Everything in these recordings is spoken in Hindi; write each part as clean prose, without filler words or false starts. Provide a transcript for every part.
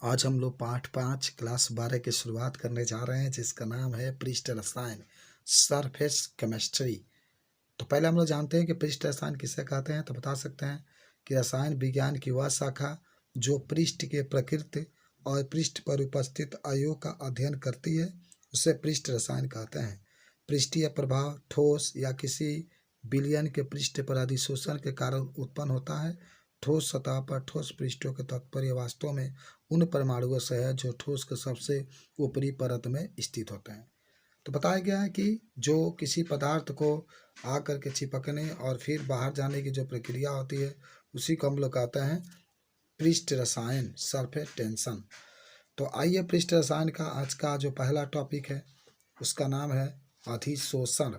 आज हम लोग पाठ 5 क्लास 12 की शुरुआत करने जा रहे हैं, जिसका नाम है पृष्ठ रसायन, सरफेस केमिस्ट्री। तो पहले हम लोग जानते हैं कि पृष्ठ रसायन किसे कहते हैं। तो बता सकते हैं कि रसायन विज्ञान की वह शाखा जो पृष्ठ के प्रकृति और पृष्ठ पर उपस्थित अणुओं का अध्ययन करती है, उसे पृष्ठ रसायन कहते हैं। पृष्ठीय प्रभाव ठोस या किसी विलयन के पृष्ठ पर अधिशोषण के कारण उत्पन्न होता है। ठोस सतह पर ठोस पृष्ठों के तात्पर्य वास्तव में उन परमाणुओं से है जो ठोस के सबसे ऊपरी परत में स्थित होते हैं। तो बताया गया है कि जो किसी पदार्थ को आकर के चिपकने और फिर बाहर जाने की जो प्रक्रिया होती है, उसी को हम लोग कहते हैं पृष्ठ रसायन, सरफेस टेंशन। तो आइए पृष्ठ रसायन का आज का जो पहला टॉपिक है उसका नाम है अधिशोषण,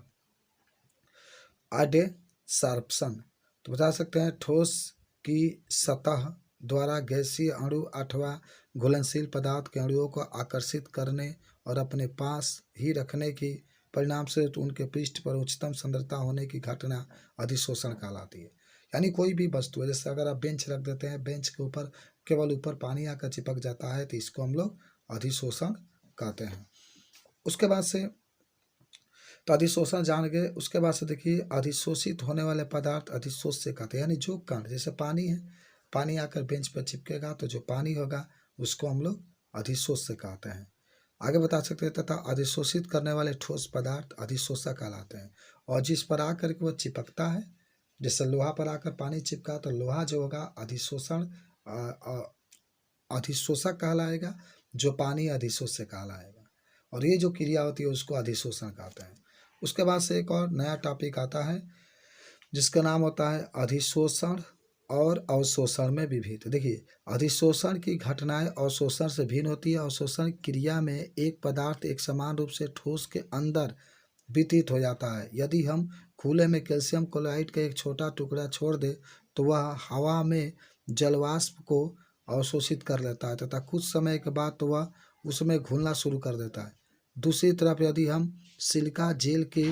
एडसॉर्प्शन। तो बता सकते हैं ठोस की सतह द्वारा गैसीय अणु अथवा घुलनशील पदार्थ के अणुओं को आकर्षित करने और अपने पास ही रखने की परिणाम से उनके पृष्ठ पर उच्चतम सांद्रता होने की घटना अधिशोषण कहलाती है। यानी कोई भी वस्तु है, जैसे अगर आप बेंच रख देते हैं, बेंच के ऊपर केवल ऊपर पानी आकर चिपक जाता है, तो इसको हम लोग अधिशोषण कहते हैं। उसके बाद से तो अधिशोषण जान गए। उसके बाद से देखिए अधिशोषित होने वाले पदार्थ अधिशोष से कहते हैं, यानी जो कण, जैसे पानी है, पानी आकर बेंच पर चिपकेगा तो जो पानी होगा उसको हम लोग अधिशोष से कहते हैं। आगे बता सकते हैं तथा अधिशोषित करने वाले ठोस पदार्थ अधिशोषक कहलाते हैं। और जिस पर आकर के वो चिपकता है, जैसे लोहा पर आकर पानी चिपका तो लोहा जो होगा अधिशोषण अधिशोषक कहलाएगा, जो पानी अधिशोष से कहलाएगा। और ये जो क्रिया होती है उसको अधिशोषण कहते हैं। उसके बाद से एक और नया टॉपिक आता है जिसका नाम होता है अधिशोषण और अवशोषण में विभेद। देखिए अधिशोषण की घटनाएं अवशोषण से भिन्न होती है। अवशोषण क्रिया में एक पदार्थ एक समान रूप से ठोस के अंदर वितरित हो जाता है। यदि हम खुले में कैल्शियम क्लोराइड का एक छोटा टुकड़ा छोड़ दें तो वह हवा में जलवाष्प को अवशोषित कर लेता है तथा कुछ समय के बाद तो वह उसमें घुलना शुरू कर देता है। दूसरी तरफ यदि हम सिलिका जेल के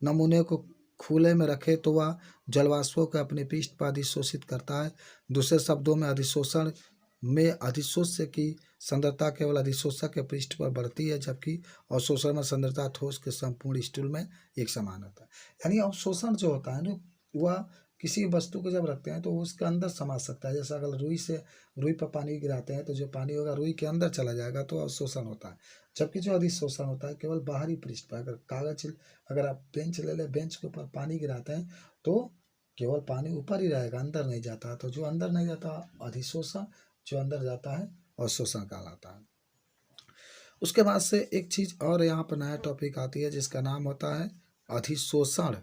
नमूने को खुले में रखें तो वह जलवाष्पों को अपने पृष्ठ पर अधिशोषित करता है। दूसरे शब्दों में अधिशोषण में अधिशोष्य की सांद्रता केवल अधिशोषक के पृष्ठ पर बढ़ती है, जबकि अवशोषण में सांद्रता ठोस के संपूर्ण स्टूल में एक समान होता है। यानी अवशोषण जो होता है ना, वह किसी वस्तु को जब रखते हैं तो उसके अंदर समा सकता है। जैसे अगर रुई पर पानी गिराते हैं तो जो पानी होगा रुई के अंदर चला जाएगा, तो अवशोषण होता है। जबकि जो अधिशोषण होता है केवल बाहरी पृष्ठ पर, अगर आप बेंच ले लें, बेंच के ऊपर पानी गिराते हैं तो केवल पानी ऊपर ही रहेगा, अंदर नहीं जाता। तो जो अंदर नहीं जाता अधिशोषण, जो अंदर जाता है अवशोषण कहलाता है। उसके बाद से एक चीज़ और यहाँ पर नया टॉपिक आती है जिसका नाम होता है अधिशोषण।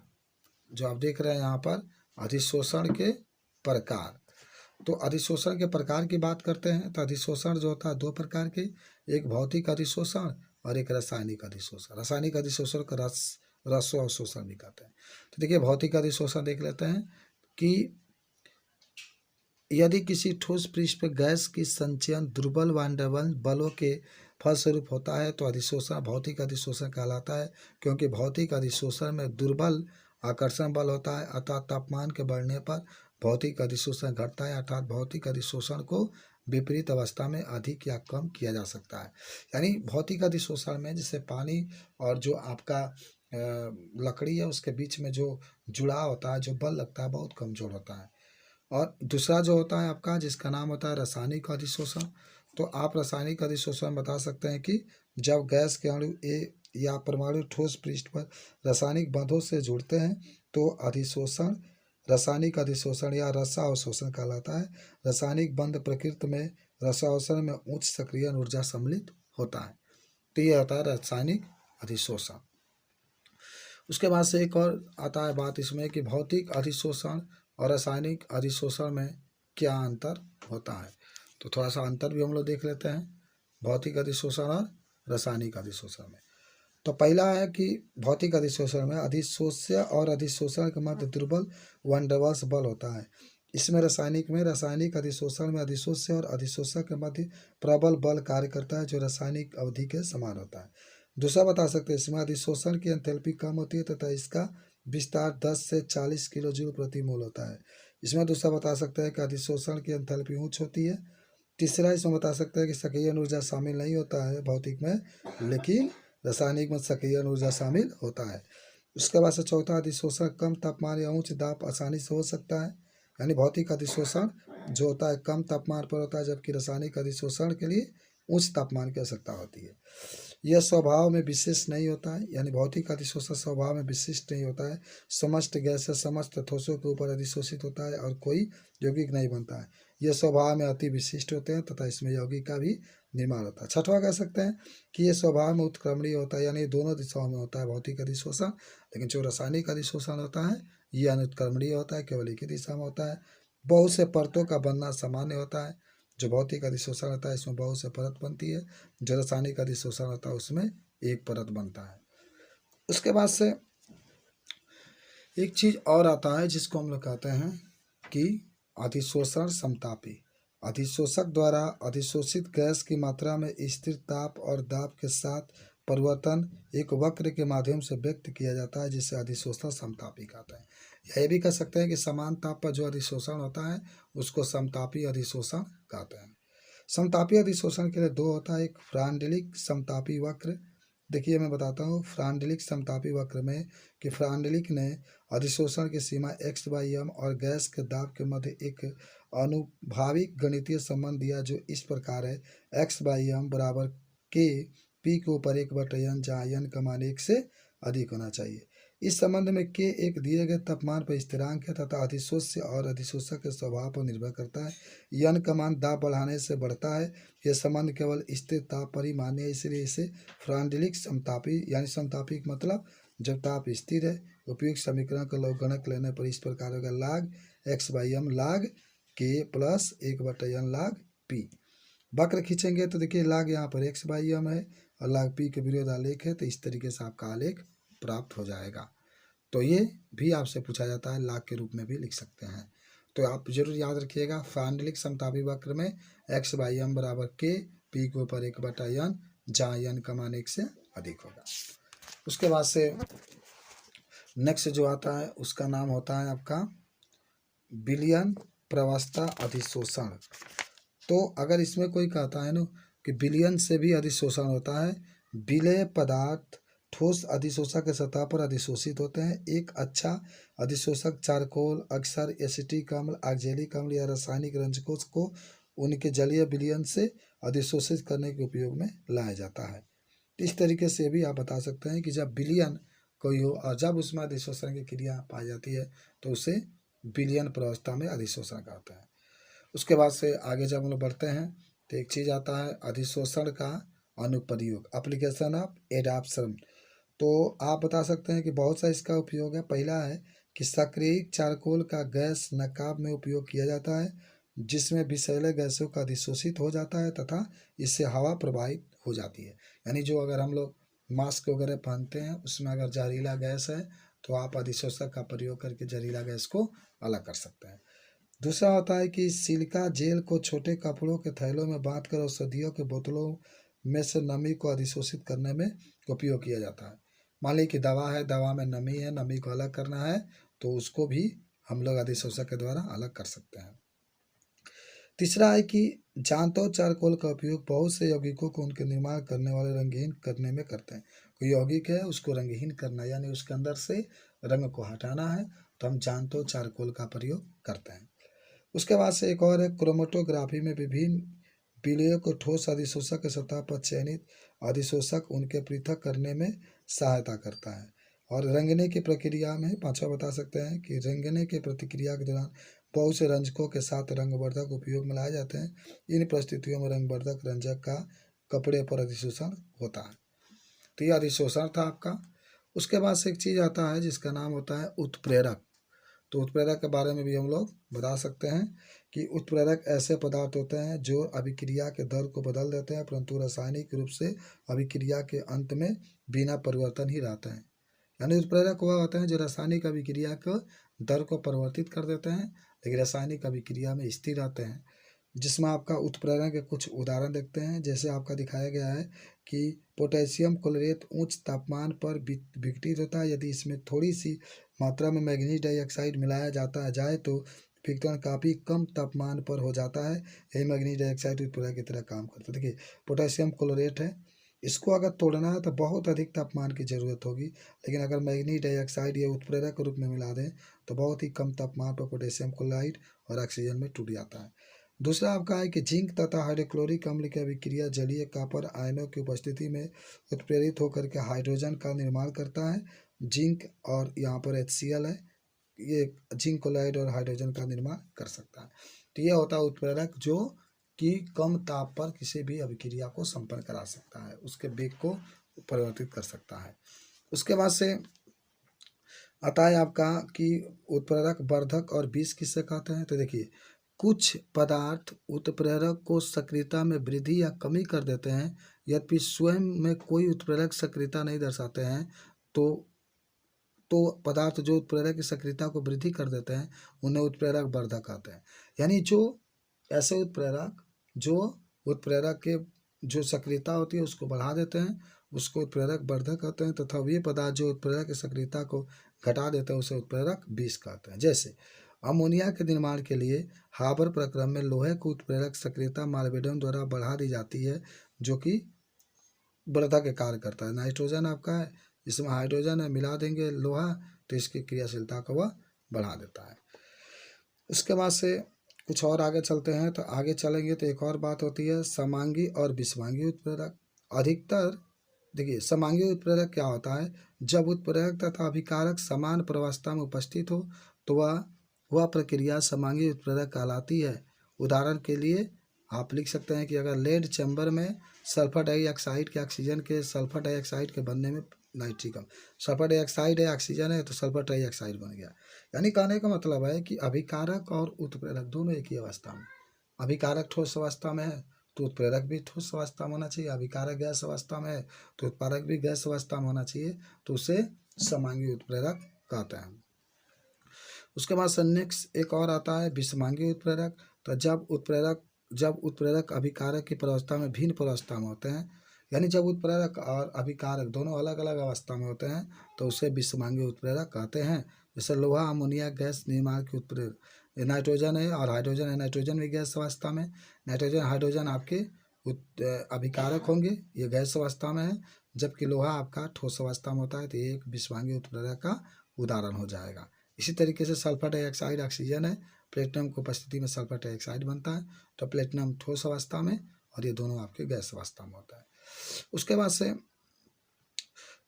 जो आप देख रहे हैं यहाँ पर अधिशोषण के प्रकार। तो अधिशोषण के प्रकार की बात करते हैं तो अधिशोषण जो होता है दो प्रकार के, एक भौतिक अधिशोषण और एक रासायनिक अधिशोषण। रासायनिक अधिशोषण का रस अवशोषण भी कहते हैं। तो देखिए भौतिक अधिशोषण देख लेते हैं कि यदि किसी ठोस पृष्ठ पर गैस की संचयन दुर्बल वायुमंडलीय बलों के फलस्वरूप होता है तो अधिशोषण भौतिक अधिशोषण कहलाता है। क्योंकि भौतिक अधिशोषण में दुर्बल आकर्षण बल होता है, अतः तापमान के बढ़ने पर भौतिक अधिशोषण घटता है। अर्थात भौतिक अधिशोषण को विपरीत अवस्था में अधिक या कम किया जा सकता है। यानी भौतिक अधिशोषण में जैसे पानी और जो आपका लकड़ी है उसके बीच में जो जुड़ाव होता है, जो बल लगता है, बहुत कमजोर होता है। और दूसरा जो होता है आपका जिसका नाम होता है रासायनिक अधिशोषण। तो आप रासायनिक अधिशोषण बता सकते हैं कि जब गैस के अणु ए या परमाणु ठोस पृष्ठ पर रासायनिक बंधों से जुड़ते हैं तो अधिशोषण रासायनिक अधिशोषण या रसावशोषण कहलाता है। रासायनिक बंध प्रकृति में रसावशोषण में उच्च सक्रिय ऊर्जा सम्मिलित होता है। तो ये होता है रासायनिक अधिशोषण। उसके बाद से एक और आता है बात इसमें कि भौतिक अधिशोषण और रासायनिक अधिशोषण में क्या अंतर होता है। तो थोड़ा सा अंतर भी हम लोग देख लेते हैं भौतिक अधिशोषण और रासायनिक अधिशोषण में। तो पहला है कि भौतिक अधिशोषण में अधिशोष्य और अधिशोषण के मध्य दुर्बल वनडवास बल होता है। इसमें रासायनिक अधिशोषण में अधिशोष्य और अधिशोषक के मध्य प्रबल बल कार्य करता है जो रासायनिक अवधि के समान होता है। दूसरा बता सकते हैं इसमें अधिशोषण की एंथैल्पी कम होती है तथा इसका विस्तार 10 से 40 किलो जूल प्रति मोल होता है। इसमें दूसरा बता सकते हैं कि अधिशोषण की एंथैल्पी उच्च होती है, तीसरा इसमें बता सकते हैं कि सक्रियण ऊर्जा शामिल नहीं होता है भौतिक में, लेकिन रासायनिक में सक्रियण ऊर्जा शामिल होता है। उसके बाद से चौथा, अधिशोषण कम तापमान या उच्च दाब आसानी से हो सकता है। यानी भौतिक अधिशोषण जो होता है कम तापमान पर होता है, जबकि रासायनिक अधिशोषण के लिए उच्च तापमान की आवश्यकता होती है। यह स्वभाव में विशेष नहीं होता है, यानी भौतिक अधिशोषण स्वभाव में विशिष्ट नहीं होता है। समस्त गैस से समस्त ठोसों के ऊपर अधिशोषित होता है और कोई यौगिक नहीं बनता है। यह स्वभाव में अति विशिष्ट होते हैं तथा इसमें यौगिक का भी निर्माण होता है। छठवां कह सकते हैं कि ये स्वभाव में उत्क्रमणीय होता है, यानी दोनों दिशाओं में होता है भौतिक अधिशोषण, लेकिन जो रासायनिक अधिशोषण होता है ये अनुत्क्रमणीय होता है, केवल एक ही दिशा में होता है। बहुत से परतों का बनना सामान्य होता है। जो भौतिक अधिशोषण होता है इसमें बहुत से परत बनती है, जो रासायनिक अधिशोषण होता है उसमें एक परत बनता है। उसके बाद से एक चीज और आता है जिसको हम लोग कहते हैं कि अधिशोषण समतापी। अधिशोषक द्वारा अधिशोषित गैस की मात्रा में स्थिर ताप और दाब के साथ परिवर्तन एक वक्र के माध्यम से व्यक्त किया जाता है, जिसे अधिशोषण समतापी कहते हैं। यह भी कह सकते हैं कि समान ताप पर जो अधिशोषण होता है उसको समतापी अधिशोषण कहते हैं। समतापी अधिशोषण के लिए दो होता है, एक फ्रांडलिक समतापी वक्र। देखिए मैं बताता हूँ फ्रांडलिक समतापी वक्र में कि फ्रांडलिक ने अधिशोषण की सीमा x/m और गैस के दाब के मध्य एक अनुभाविक गणितीय संबंध दिया, जो इस प्रकार है: x/m बराबर k p के ऊपर 1/n, जहाँ n का मान 1 से अधिक होना चाहिए। इस संबंध में k एक दिए गए तापमान पर स्थिरांक है तथा अधिशोष्य और अधिशोषक के स्वभाव पर निर्भर करता है। n का मान दाब बढ़ाने से बढ़ता है। यह संबंध केवल स्थिर ताप पर ही मान्य है, इसलिए इसे फ्रांडलिक समतापी यानी समतापी का मतलब जब ताप स्थिर है। उपयुक्त समीकरण का लघुगणक लेने पर इस प्रकार होगा: log x/m log k plus 1/n log p। वक्र खींचेंगे तो देखिए log यहाँ पर x/m है और log p के विरोध आलेख है, तो इस तरीके से आपका आलेख प्राप्त हो जाएगा। तो ये भी आपसे पूछा जाता है, log के रूप में भी लिख सकते हैं। तो आप जरूर याद रखिएगा फ्रांडलिक समतापी वक्र में x/m बराबर k p के ऊपर 1/n, जहाँ n का मान 1 से अधिक होगा। उसके बाद से नेक्स्ट जो आता है उसका नाम होता है आपका विलयन प्रवस्था अधिशोषण। तो अगर इसमें कोई कहता है ना कि विलयन से भी अधिशोषण होता है, विलेय पदार्थ ठोस अधिशोषक के सतह पर अधिशोषित होते हैं। एक अच्छा अधिशोषक चारकोल अक्सर एसिटिक अम्ल, ऑक्जेलिक अम्ल या रासायनिक रंजकों को उनके जलीय विलयन से अधिशोषित करने के उपयोग में लाया जाता है। इस तरीके से भी आप बता सकते हैं कि जब विलयन कोई हो और जब उसमें अधिशोषण की क्रिया पाई जाती है तो उसे विलयन प्रवस्था में अधिशोषण कहते हैं। उसके बाद से आगे जब हम लोग बढ़ते हैं तो एक चीज़ आता है अधिशोषण का अनुप्रयोग, एप्लीकेशन ऑफ एडाप्शन। तो आप बता सकते हैं कि बहुत सा इसका उपयोग है। पहला है कि सक्रिय चारकोल का गैस नकाब में उपयोग किया जाता है, जिसमें विषैले गैसों का अधिशोषित हो जाता है तथा इससे हवा प्रवाहित हो जाती है। यानी जो अगर हम लोग मास्क वगैरह पहनते हैं उसमें अगर जहरीला गैस है तो आप अधिशोषक का प्रयोग करके जहरीला गैस को अलग कर सकते हैं। दूसरा होता है कि सिलिका जेल को छोटे कपड़ों के थैलों में बांधकर औषधियों के बोतलों में से नमी को अधिशोषित करने में उपयोग किया जाता है। मान लीजिए कि दवा है, दवा में नमी है, नमी को अलग करना है तो उसको भी हम लोग अधिशोषक के द्वारा अलग कर सकते हैं। तीसरा है कि जांतौ चारकोल का उपयोग बहुत से यौगिकों को उनके निर्माण करने वाले रंगहीन करने में करते हैं। कोई यौगिक है उसको रंगहीन करना यानी उसके अंदर से रंग को हटाना है तो हम जांतौ चारकोल का प्रयोग करते हैं। उसके बाद से एक और है क्रोमेटोग्राफी में विभिन्न विलेय को ठोस अधिशोषक के सतह पर चयनित अधिशोषक उनके पृथक करने में सहायता करता है। और रंगने की प्रक्रिया में पांचवा बता सकते हैं कि रंगने की प्रतिक्रिया के दौरान बहुत से रंजकों के साथ रंगवर्धक उपयोग में लाए जाते हैं। इन परिस्थितियों में रंगवर्धक रंजक का कपड़े पर अधिशोषण होता है। तो यह अधिशोषण था आपका। उसके बाद से एक चीज़ आता है जिसका नाम होता है उत्प्रेरक। तो उत्प्रेरक के बारे में भी हम लोग बता सकते हैं कि उत्प्रेरक ऐसे पदार्थ होते हैं जो अभिक्रिया के दर को बदल देते हैं, परंतु रासायनिक रूप से अभिक्रिया के अंत में बिना परिवर्तन ही रहते हैं। यानी उत्प्रेरक वह होते हैं जो रासायनिक अभिक्रिया को दर को परिवर्तित कर देते हैं लेकिन रासायनिक अभिक्रिया में स्थिर रहते हैं। जिसमें आपका उत्प्रेरण के कुछ उदाहरण देखते हैं, जैसे आपका दिखाया गया है कि पोटेशियम क्लोरेट उच्च तापमान पर विघटित होता है। यदि इसमें थोड़ी सी मात्रा में मैग्नीज डाइऑक्साइड मिलाया जाता है जाए तो विघटन काफ़ी कम तापमान पर हो जाता है। यही मैग्नीज डाइऑक्साइड उत्प्रेरक की तरह काम करता है। देखिए पोटेशियम क्लोरेट है, इसको अगर तोड़ना है तो बहुत अधिक तापमान की ज़रूरत होगी, लेकिन अगर मैग्नीज डाइऑक्साइड ये उत्प्रेरक के रूप में मिला दें तो बहुत ही कम तापमान पर पोटेशियम क्लोराइड और ऑक्सीजन में टूट जाता है। दूसरा आपका है कि जिंक तथा हाइड्रोक्लोरिक अम्ल की अभिक्रिया जलीय कॉपर आयनों की उपस्थिति में उत्प्रेरित होकर के हाइड्रोजन का निर्माण करता है। जिंक और यहाँ पर HCl है, ये जिंक क्लोराइड और हाइड्रोजन का निर्माण कर सकता है। तो ये होता है उत्प्रेरक जो कि कम ताप पर किसी भी अभिक्रिया को संपन्न करा सकता है, उसके वेग को परिवर्तित कर सकता है। उसके बाद से आता है आपका कि उत्प्रेरक वर्धक और विष किससे कहते हैं। तो देखिए कुछ पदार्थ उत्प्रेरक को सक्रियता में वृद्धि या कमी कर देते हैं, यद्यपि स्वयं में कोई उत्प्रेरक सक्रियता नहीं दर्शाते हैं। तो पदार्थ जो उत्प्रेरक की सक्रियता को वृद्धि कर देते हैं उन्हें उत्प्रेरक वर्धक कहते हैं। यानी जो ऐसे उत्प्रेरक के जो सक्रियता होती है उसको बढ़ा देते हैं, उसको उत्प्रेरक वर्धक कहते हैं, तथा वे पदार्थ जो उत्प्रेरक की सक्रियता को घटा देते हैं उसे उत्प्रेरक विष कहते हैं। जैसे अमोनिया के निर्माण के लिए हाबर प्रक्रम में लोहे को उत्प्रेरक सक्रियता माल्वेडम द्वारा बढ़ा दी जाती है, जो कि वर्धक के कार्य करता है। नाइट्रोजन आपका है, इसमें हाइड्रोजन है, मिला देंगे लोहा तो इसकी क्रियाशीलता को वह बढ़ा देता है। उसके बाद से कुछ और आगे चलते हैं, तो आगे चलेंगे तो एक और बात होती है समांगी और विषमांगी उत्प्रेरक। अधिकतर देखिए समांगी उत्प्रेरक क्या होता है, जब उत्प्रेरक तथा अभिकारक समान प्रवस्था में उपस्थित हो तो वह प्रक्रिया समांगी उत्प्रेरक कहलाती है। उदाहरण के लिए आप लिख सकते हैं कि अगर लेड चैम्बर में सल्फर डाइऑक्साइड के ऑक्सीजन के सल्फर डाइऑक्साइड के बनने में नाइट्रिकम, सल्फर डाइऑक्साइड है ऑक्सीजन है तो सल्फर डाइऑक्साइड बन गया। यानी कहने का मतलब है कि अभिकारक और उत्प्रेरक दोनों एक ही अवस्था में, अभिकारक ठोस अवस्था में है तो उत्प्रेरक भी ठोस अवस्था में होना चाहिए, अभिकारक गैस अवस्था में है तो उत्पादक भी गैस अवस्था में होना चाहिए, तो उसे समांगी उत्प्रेरक कहते हैं। उसके बाद से नेक्स्ट एक और आता है विषमांगी उत्प्रेरक। तो जब उत्प्रेरक अभिकारक की प्रावस्था में भिन्न प्रावस्था में होते हैं, यानी जब उत्प्रेरक और अभिकारक दोनों अलग अलग अवस्था में होते हैं तो उसे विषमांगी उत्प्रेरक कहते हैं। जैसे लोहा अमोनिया गैस निर्माण के उत्प्रेरक, नाइट्रोजन है और हाइड्रोजन है, नाइट्रोजन भी गैस अवस्था में, नाइट्रोजन हाइड्रोजन आपके अभिकारक होंगे, ये गैस अवस्था में है, जबकि लोहा आपका ठोस अवस्था में होता है, तो ये एक विषमांगी उत्प्रेरक का उदाहरण हो जाएगा। इसी तरीके से सल्फर डाइऑक्साइड ऑक्सीजन है, प्लेटिनम की उपस्थिति में सल्फर डाइऑक्साइड बनता है, तो प्लेटिनम ठोस अवस्था में और ये दोनों आपके गैस अवस्था में होता है। उसके बाद से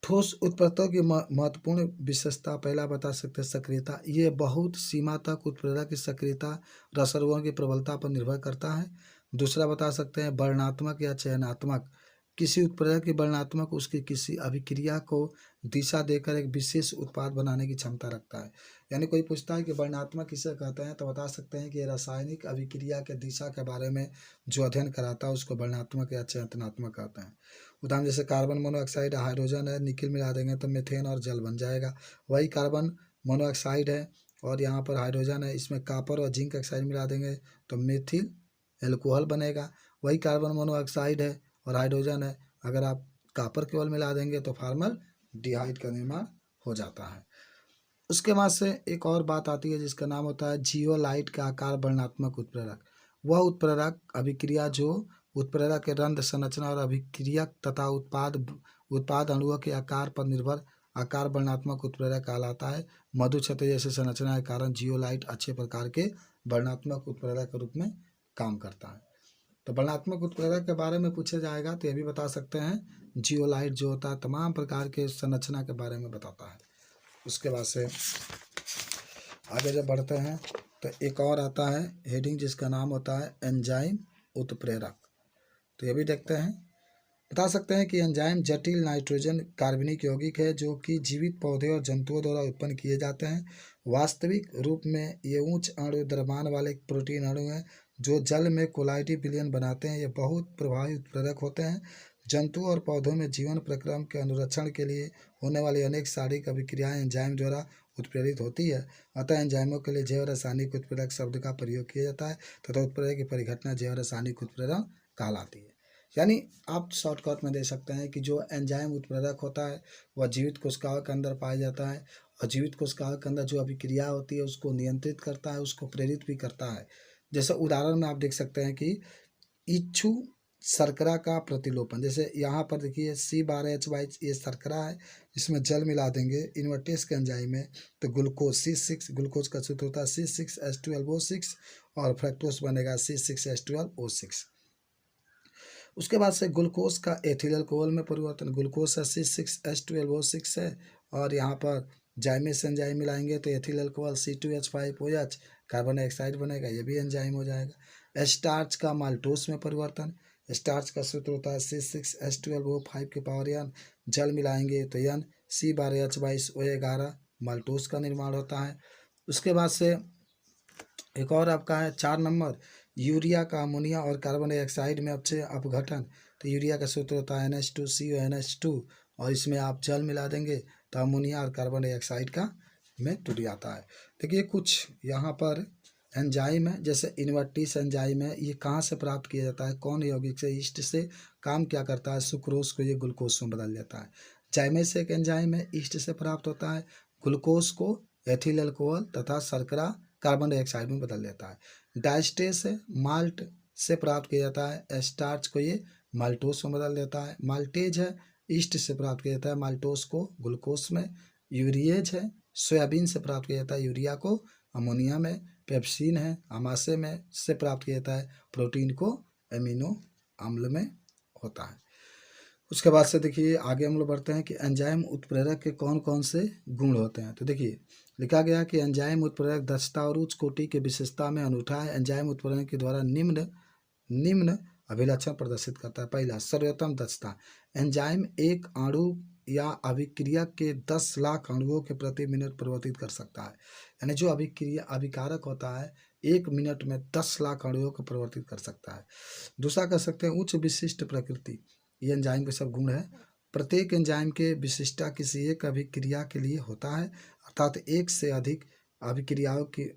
ठोस उत्प्रेरकों की महत्वपूर्ण विशेषता पहला बता सकते हैं सक्रियता। ये बहुत सीमा तक उत्प्रेरक की सक्रियता रसरवों की प्रबलता पर निर्भर करता है। दूसरा बता सकते हैं वर्णनात्मक या चयनात्मक, किसी उत्प्रेरक की वर्णनात्मक उसकी किसी अभिक्रिया को दिशा देकर एक विशेष उत्पाद बनाने की क्षमता रखता है। यानी कोई पूछता है कि वर्णनात्मक किसे कहते हैं तो बता सकते हैं कि ये रासायनिक अभिक्रिया के दिशा के बारे में जो अध्ययन कराता है उसको वर्णनात्मक या चयनात्मक कहते हैं। उदाहरण जैसे कार्बन मोनोऑक्साइड हाइड्रोजन है, निकल मिला देंगे तो मीथेन और जल बन जाएगा। वही कार्बन मोनोऑक्साइड है और यहाँ पर हाइड्रोजन है, इसमें कॉपर और जिंक ऑक्साइड मिला देंगे तो मेथिल एल्कोहल बनेगा। वही कार्बन मोनोऑक्साइड है और हाइड्रोजन है, अगर आप कॉपर केवल मिला देंगे तो फार्मल डिहाइड का निर्माण हो जाता है। उसके बाद से एक और बात आती है जिसका नाम होता है जियोलाइट का आकार वर्णनात्मक उत्प्रेरक। वह उत्प्रेरक अभिक्रिया जो उत्प्रेरक के रंध्र संरचना और अभिक्रिया तथा उत्पाद अणुओं के आकार पर निर्भर आकार वर्णनात्मक उत्प्रेरक कहलाता है। मधु छत्र जैसे संरचना के कारण जियोलाइट अच्छे प्रकार के वर्णनात्मक उत्प्रेरक के रूप में काम करता है। तो वर्णनात्मक उत्प्रेरक के बारे में पूछा जाएगा तो ये भी बता सकते हैं जियोलाइट जो होता है तमाम प्रकार के संरचना के बारे में बताता है। उसके बाद से आगे जब बढ़ते हैं तो एक और आता है हेडिंग जिसका नाम होता है एंजाइम उत्प्रेरक। तो ये भी देखते हैं, बता सकते हैं कि एंजाइम जटिल नाइट्रोजन कार्बनिक यौगिक है जो कि जीवित पौधे और जंतुओं द्वारा उत्पन्न किए जाते हैं। वास्तविक रूप में ये उच्च अणु द्रव्यमान वाले प्रोटीन अणु हैं जो जल में कोलाइडी विलयन बनाते हैं। ये बहुत प्रभावी उत्प्रेरक होते हैं। जंतुओं और पौधों में जीवन प्रक्रम के अनुरक्षण के लिए होने वाली अनेक शारीरिक अभिक्रियाएं एंजाइम द्वारा उत्प्रेरित होती है। अतः एंजाइमों के लिए जैव रासायनिक उत्प्रेरक शब्द का प्रयोग किया जाता है तथा उत्प्रेरक की परिघटना जैव रासायनिक उत्प्रेरण कहलाती है। यानी आप शॉर्टकट में दे सकते हैं कि जो एंजाइम उत्प्रेरक होता है वह जीवित कोशिकाओं के अंदर पाया जाता है और जीवित कोशिकाओं के अंदर जो अभिक्रिया होती है उसको नियंत्रित करता है, उसको प्रेरित भी करता है। जैसे उदाहरण में आप देख सकते हैं कि इच्छु शर्करा का प्रतिलोपन, जैसे यहाँ पर देखिए C12H22 ये शर्करा है, इसमें जल मिला देंगे इन्वर्टेस के एंजाइम में तो ग्लूकोज C6, ग्लूकोज का सूत्र होता है C6H12O6 और फ्रक्टोज बनेगा C6H12O6। उसके बाद से ग्लूकोज का एथिल अल्कोहल में परिवर्तन, ग्लूकोज का C6H12O6 है और यहाँ पर जाइमेस एंजाइम मिलाएंगे तो ethyl alcohol C2H5OH carbon dioxide बनेगा, ये भी एंजाइम हो जाएगा। स्टार्च का माल्टोस में परिवर्तन, स्टार्च का सूत्र होता है C6H12O5 के पावर n, जल मिलाएंगे तो n C12H22O11 माल्टोस का निर्माण होता है। उसके बाद से एक और आपका है 4 नंबर यूरिया का अमोनिया और कार्बन डाइऑक्साइड में अच्छे अपघटन, तो यूरिया का सूत्र होता है NH2CO NH2 और इसमें आप जल मिला देंगे तो अमोनिया और कार्बन डाइऑक्साइड का में टूट जाता है। देखिए कुछ यहाँ पर एंजाइम है, जैसे इन्वर्टिस एंजाइम है, ये कहाँ से प्राप्त किया जाता है, कौन यौगिक से, ईस्ट से। काम क्या करता है, सुक्रोज को ये ग्लूकोज में बदल देता है। जाइमेस एक एंजाइम है, ईस्ट से प्राप्त होता है, ग्लूकोज को एथिल अल्कोहल तथा शर्करा कार्बन डाइऑक्साइड में बदल देता है। डाइस्टेस है, माल्ट से प्राप्त किया जाता है, स्टार्च को ये माल्टोस में बदल देता है। माल्टेज है, ईस्ट से प्राप्त किया जाता है, माल्टोस को ग्लूकोज में। यूरिएज है, सोयाबीन से प्राप्त किया जाता है, यूरिया को अमोनिया में। पेप्सिन है, अमाशय में से प्राप्त किया जाता है, प्रोटीन को एमिनो अम्ल में होता है। उसके बाद से देखिए आगे हम लोग बढ़ते हैं कि एंजाइम उत्प्रेरक के कौन कौन से गुण होते हैं। तो देखिए लिखा गया कि एंजाइम उत्प्रेरक दक्षता और उच्च कोटि की विशेषता में अनूठा है। एंजाइम उत्प्रेरक के द्वारा निम्न अभिलक्षण प्रदर्शित करता है। पहला, सर्वोत्तम दक्षता। एंजाइम एक अणु या अभिक्रिया के 10 लाख अणुओं के प्रति मिनट परिवर्तित कर सकता है। यानी जो अभिकारक होता है 1 मिनट में 10 लाख अणुओं को परिवर्तित कर सकता है। दूसरा कह सकते हैं उच्च विशिष्ट प्रकृति, ये एंजाइम के सब गुण है। प्रत्येक एंजाइम के विशिष्टता किसी एक अभिक्रिया के लिए होता है, अर्थात एक से अधिक अभिक्रियाओं के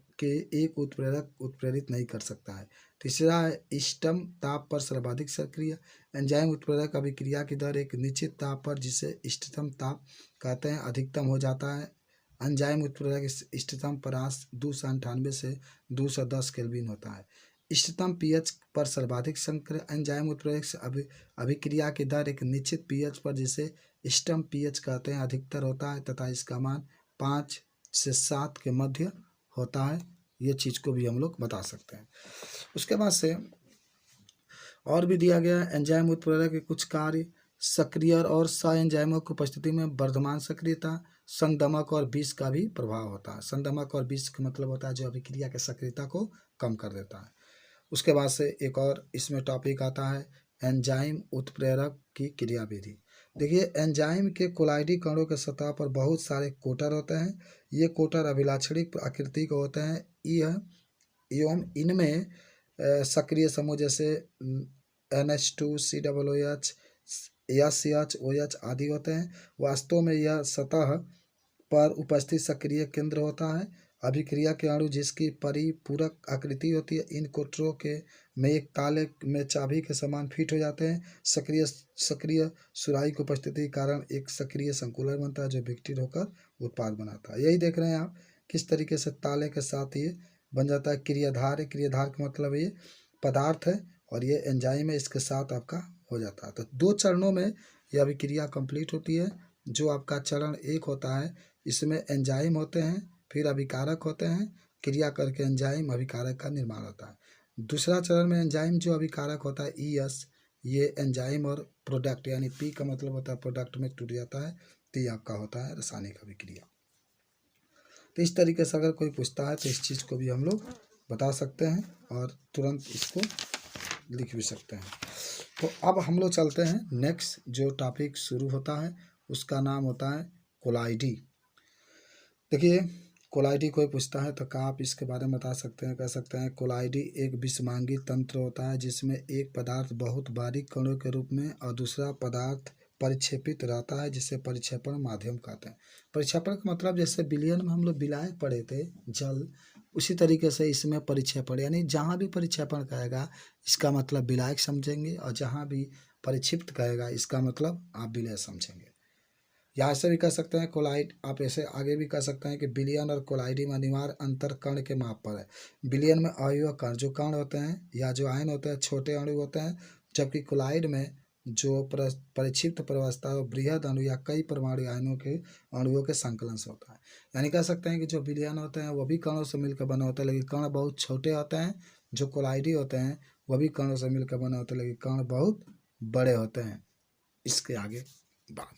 एक उत्प्रेरक उत्प्रेरित नहीं कर सकता है। तीसरा है इष्टतम ताप पर सर्वाधिक सक्रिय। एंजाइम उत्प्रेरक अभिक्रिया की दर एक निश्चित ताप पर, जिसे इष्टतम ताप कहते हैं, अधिकतम हो जाता है। एंजाइम उत्प्रेरक इष्टतम परास 298 से 210 केल्विन होता है। इष्टतम पीएच पर सर्वाधिक सक्रिय। एंजाइम उत्प्रेरक से अभिक्रिया की दर एक निश्चित पीएच पर, जिसे इष्टतम पीएच कहते हैं, अधिकतर होता है तथा इसका मान 5 से 7 के मध्य होता है। ये चीज़ को भी हम लोग बता सकते हैं। उसके बाद से और भी दिया गया है एंजाइम उत्प्रेरक के कुछ कार्य। सक्रिय और एंजाइमों की उपस्थिति में वर्धमान सक्रियता, संदमक और विष का भी प्रभाव होता है। संदमक और विष का मतलब होता है जो अभिक्रिया की सक्रियता को कम कर देता है। उसके बाद से एक और इसमें टॉपिक आता है एंजाइम उत्प्रेरक की क्रियाविधि। देखिए एंजाइम के कोलाइडी कणों के सतह पर बहुत सारे कोटर होते हैं। ये कोटर अभिलाक्षणिक आकृति के होते हैं। यह एवं इनमें सक्रिय समूह जैसे NH2 COOH SCH OH आदि होते हैं। वास्तव में यह सतह पर उपस्थित सक्रिय केंद्र होता है। अभिक्रिया के अणु जिसकी परिपूरक आकृति होती है, इन कोटरों के में एक ताले में चाबी के समान फिट हो जाते हैं। सक्रिय सुराही की उपस्थिति के कारण एक सक्रिय संकुलर बनता है जो विघटित होकर उत्पाद बनाता है। यही देख रहे हैं आप किस तरीके से ताले के साथ ये बन जाता है। क्रियाधार है, क्रियाधार का मतलब ये पदार्थ है और ये एंजाइम है, इसके साथ आपका हो जाता है। तो 2 चरणों में यह अभिक्रिया कंप्लीट होती है। जो आपका चरण 1 होता है, इसमें एंजाइम होते हैं, फिर अभिकारक होते हैं, क्रिया करके एंजाइम अभिकारक का निर्माण होता है। दूसरा चरण में एंजाइम जो अभिकारक होता है ES, ये एंजाइम और प्रोडक्ट यानी P का मतलब होता है प्रोडक्ट में टूट जाता है, तो ये आपका होता है रासायनिक अभिक्रिया। तो इस तरीके से अगर कोई पूछता है तो इस चीज़ को भी हम लोग बता सकते हैं और तुरंत इसको लिख भी सकते हैं। तो अब हम लोग चलते हैं नेक्स्ट जो टॉपिक शुरू होता है, उसका नाम होता है कोलाइडी। देखिए कोलाइडी कोई पूछता है तो क्या आप इसके बारे में बता सकते हैं। कह सकते हैं कोलाइडी एक विषमांगी तंत्र होता है जिसमें एक पदार्थ बहुत बारीक कणों के रूप में और दूसरा पदार्थ परिक्षेपित रहता है, जिसे परिक्षेपण माध्यम कहते हैं। परिक्षेपण का मतलब जैसे विलयन में हम लोग विलायक पढ़े थे जल, उसी तरीके से इसमें परिक्षेपण, यानी जहाँ भी परिक्षेपण कहेगा इसका मतलब विलायक समझेंगे और जहाँ भी परिक्षिप्त कहेगा इसका मतलब आप विलय समझेंगे। या ऐसे भी कह सकते हैं कोलाइड, आप ऐसे आगे भी कह सकते हैं कि विलयन और कोलाइडी में अनिवार्य अंतर कण के माप पर है। विलयन में अवयव कण जो कण होते हैं या जो आयन होते हैं छोटे अणु होते हैं, जबकि कोलाइड में जो परिक्षिप्त प्रवस्था और बृहद अणु या कई परमाणु आयनों के अणुओं के संकलन से होता है। यानी कह सकते हैं कि जो विलयन होते हैं वो भी कणों से मिलकर बने होते हैं, लेकिन कण बहुत छोटे होते हैं। जो कोलाइडी होते हैं वह भी कणों से मिलकर बने होते हैं, लेकिन कण बहुत बड़े होते हैं। इसके आगे बात।